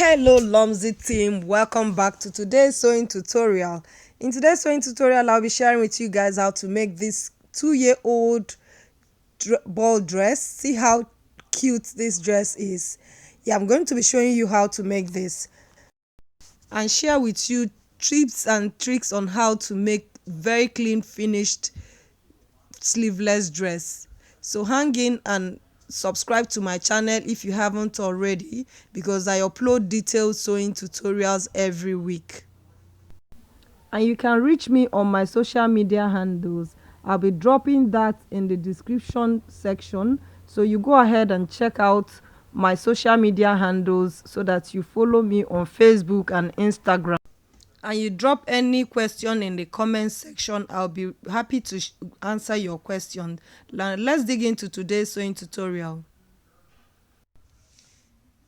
Hello Lomzy team, welcome back to today's sewing tutorial. In today's sewing tutorial, I'll be sharing with you guys how to make this 2-year-old ball dress. See how cute this dress is. Yeah, I'm going to be showing you how to make this and share with you tips and tricks on how to make very clean finished sleeveless dress. So hang in and subscribe to my channel if you haven't already, because I upload detailed sewing tutorials every week. And you can reach me on my social media handles. I'll be dropping that in the description section, so you go ahead and check out my social media handles so that you follow me on Facebook and Instagram. And you drop any question in the comment section, I'll be happy to answer your question. Now let's dig into today's sewing tutorial.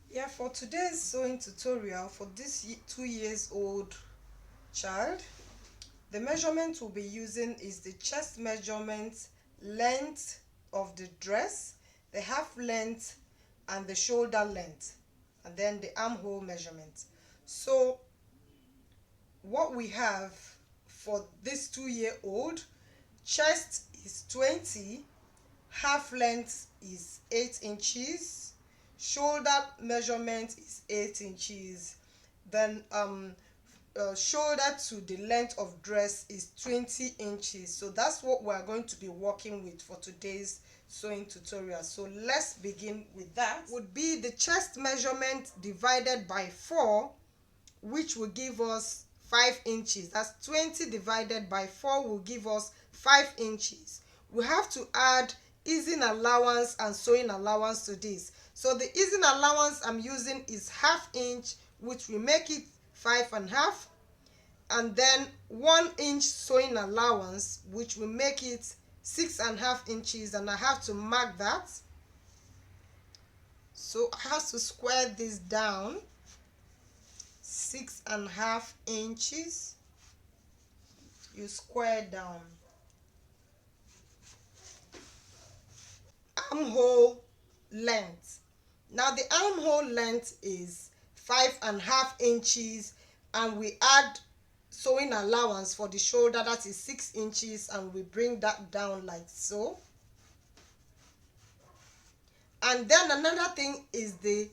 Yeah, for today's sewing tutorial for this 2 years old child, the measurement we'll be using is the chest measurement, length of the dress, the half length, and the shoulder length, and then the armhole measurement. So what we have for this 2-year-old, chest is 20, half length is 8 inches, shoulder measurement is 8 inches, then shoulder to the length of dress is 20 inches. So that's what we're going to be working with for today's sewing tutorial. So let's begin with that. Would be the chest measurement divided by 4, which will give us 5 inches. That's 20 divided by 4 will give us 5 inches. We have to add easing allowance and sewing allowance to this. So the easing allowance I'm using is ½ inch, which will make it 5.5, and then 1 inch sewing allowance, which will make it 6.5 inches, and I have to mark that. So I have to square this down. 6.5 inches, you square down. Armhole length. Now the armhole length is 5.5 inches, and we add sewing allowance for the shoulder, that is 6 inches, and we bring that down like so. And then another thing is the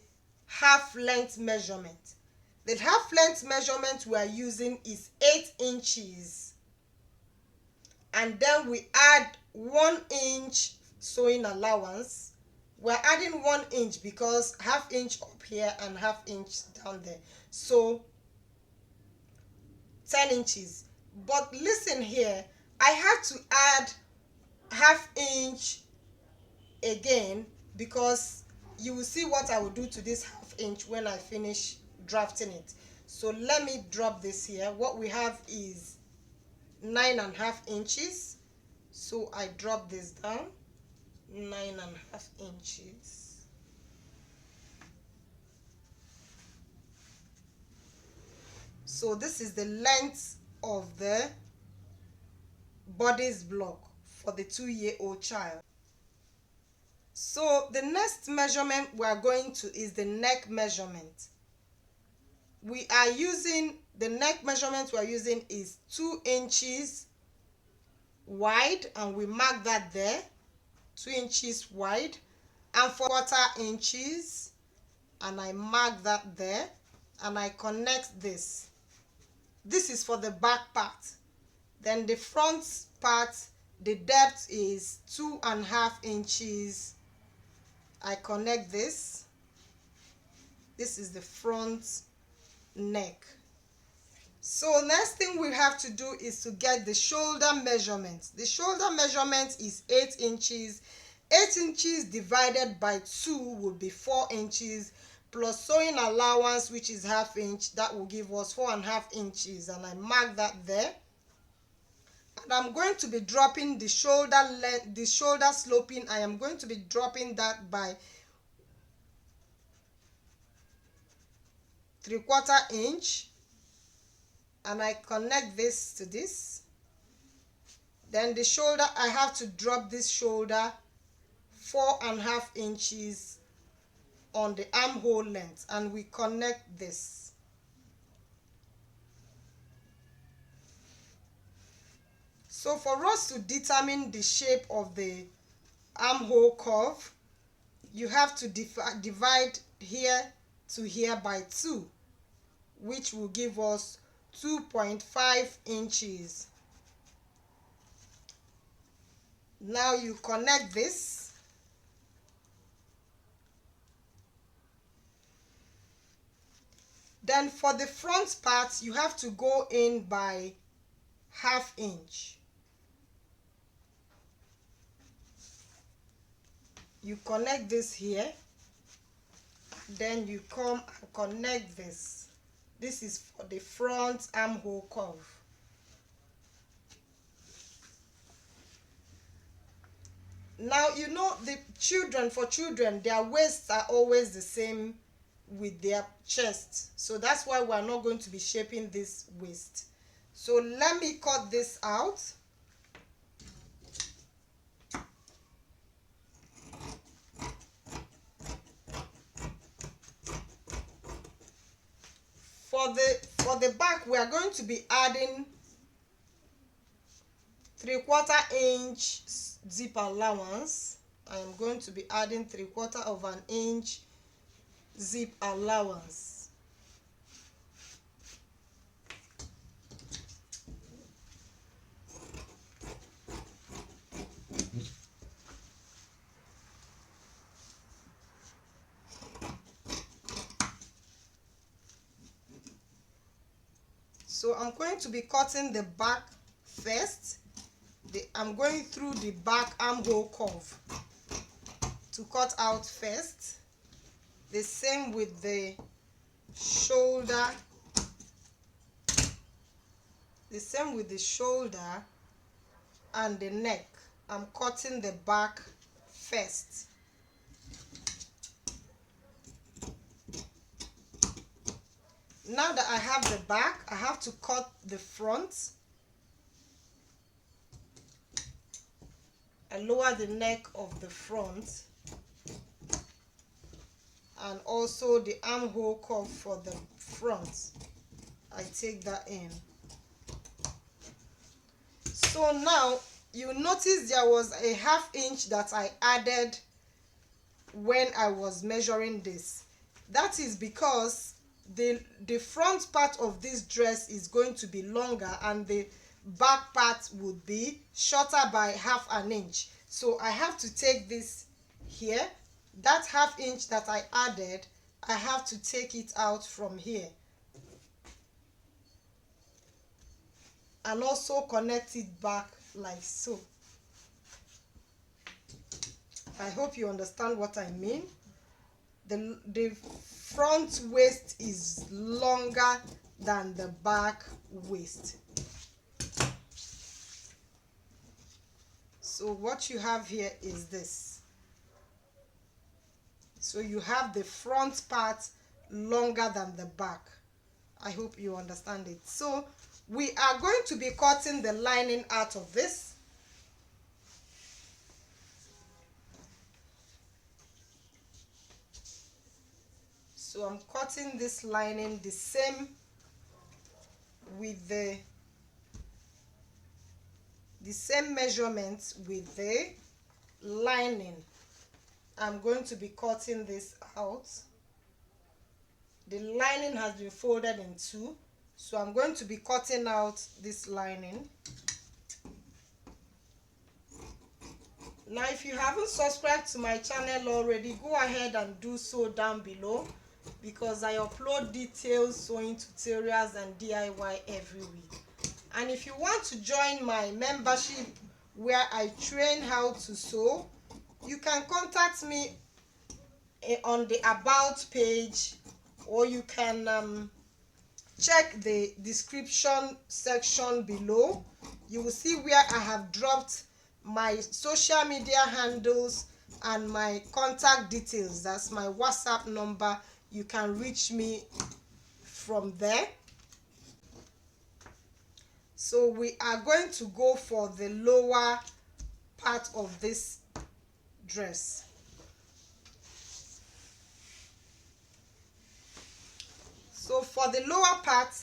half length measurement. The half length measurement we are using is 8 inches, and then we add 1 inch sewing allowance. We're adding 1 inch because ½ inch up here and ½ inch down there, so 10 inches. But listen here, I have to add ½ inch again, because you will see what I will do to this ½ inch when I finish drafting it. So let me drop this here. What we have is 9.5 inches, so I drop this down. 9.5 inches. So this is the length of the bodice block for the 2-year-old child. So the next measurement we are going to is the neck measurement. We are using the neck measurement we are using is 2 inches wide, and we mark that there, 2 inches wide, and 4/4 inches, and I mark that there, and I connect this. This is for the back part. Then the front part, the depth is 2.5 inches. I connect this. This is the front neck. So next thing we have to do is to get the shoulder measurement. The shoulder measurement is 8 inches. 8 inches divided by 2 will be 4 inches, plus sewing allowance, which is ½ inch. That will give us 4.5 inches, and I mark that there. And I'm going to be dropping the shoulder length, the shoulder sloping. I am going to be dropping that by 3/4 inch, and I connect this to this. Then the shoulder, I have to drop this shoulder 4.5 inches on the armhole length, and we connect this. So for us to determine the shape of the armhole curve, you have to divide here to here by 2, which will give us 2.5 inches. Now you connect this. Then for the front part, you have to go in by ½ inch. You connect this here, then you come and connect this. This is for the front armhole curve. Now, you know, for children, their waists are always the same with their chest. So that's why we're not going to be shaping this waist. So let me cut this out. For the back, we are going to be adding 3/4 inch zip allowance. I am going to be adding 3/4 inch zip allowance. So I'm going to be cutting the back first. I'm going through the back armhole curve to cut out first. The same with the shoulder. The same with the shoulder and the neck. I'm cutting the back first. Now that I have the back, I have to cut the front. I lower the neck of the front and also the armhole curve for the front. I take that in. So now you notice there was a ½ inch that I added when I was measuring this. That is because the front part of this dress is going to be longer and the back part would be shorter by ½ inch. So I have to take this here, that ½ inch that I added, I have to take it out from here and also connect it back like so. I hope you understand what I mean. The front waist is longer than the back waist. So what you have here is this. So you have the front part longer than the back. I hope you understand it. So we are going to be cutting the lining out of this. So I'm cutting this lining the same with the same measurements with the lining. I'm going to be cutting this out. The lining has been folded in two, so I'm going to be cutting out this lining. Now, if you haven't subscribed to my channel already, go ahead and do so down below, because I upload details, sewing tutorials and DIY every week. And if you want to join my membership where I train how to sew, you can contact me on the about page, or you can check the description section below. You will see where I have dropped my social media handles and my contact details. That's my WhatsApp number. You can reach me from there. So we are going to go for the lower part of this dress. for the lower part,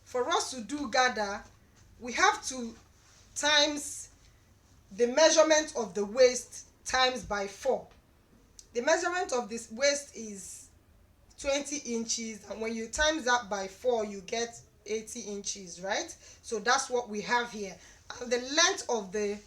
for us to do gather, we have to times the measurement of the waist times by 4. The measurement of this waist is 20 inches, and when you times that by 4 you get 80 inches, right? So that's what we have here. And the length of the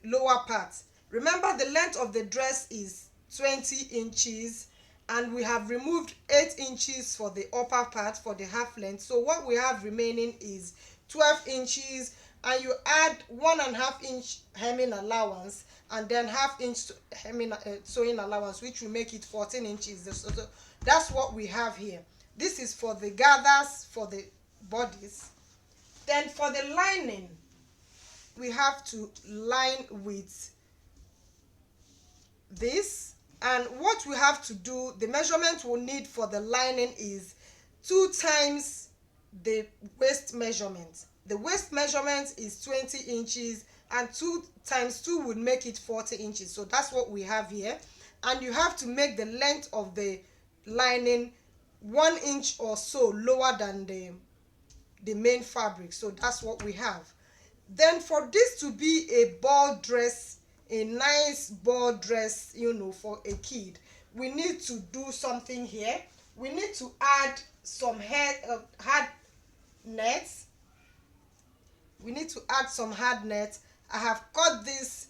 lower part, remember the length of the dress is 20 inches, and we have removed 8 inches for the upper part for the half length. So what we have remaining is 12 inches, and you add 1.5 inch hemming allowance, and then half inch hemming sewing allowance, which will make it 14 inches. So that's what we have here. This is for the gathers for the bodies. Then for the lining, we have to line with this, and what we have to do, the measurement we'll need for the lining is 2 times the waist measurement. The waist measurement is 20 inches, and 2 times 2 would make it 40 inches. So that's what we have here. And you have to make the length of the lining 1 inch or so lower than the main fabric. So that's what we have. Then for this to be a ball dress, a nice ball dress, for a kid, we need to do something here. We need to add some hard nets. We need to add some hard net. I have cut this.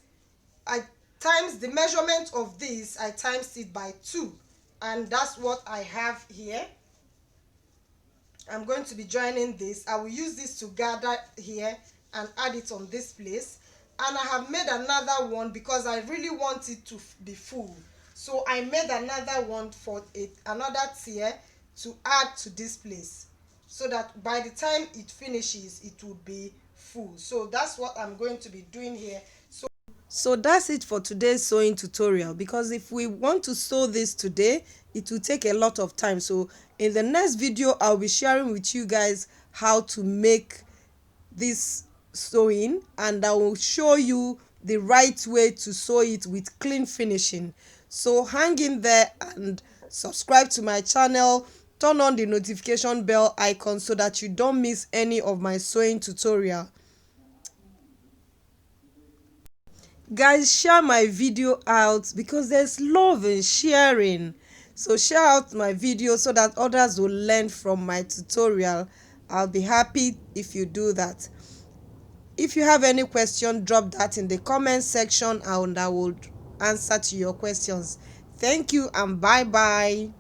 I times the measurement of this, I times it by 2, and that's what I have here. I'm going to be joining this. I will use this to gather here and add it on this place. And I have made another one because I really want it to be full. So I made another one for another tier to add to this place, so that by the time it finishes, it will be full. So that's what I'm going to be doing here. So that's it for today's sewing tutorial, because if we want to sew this today, it will take a lot of time. So in the next video, I'll be sharing with you guys how to make this sewing, and I will show you the right way to sew it with clean finishing. So hang in there and subscribe to my channel. Turn on the notification bell icon so that you don't miss any of my sewing tutorial. Guys, share my video out, because there's love in sharing. So share out my video so that others will learn from my tutorial. I'll be happy if you do that. If you have any question, drop that in the comment section and I will answer to your questions. Thank you and bye bye.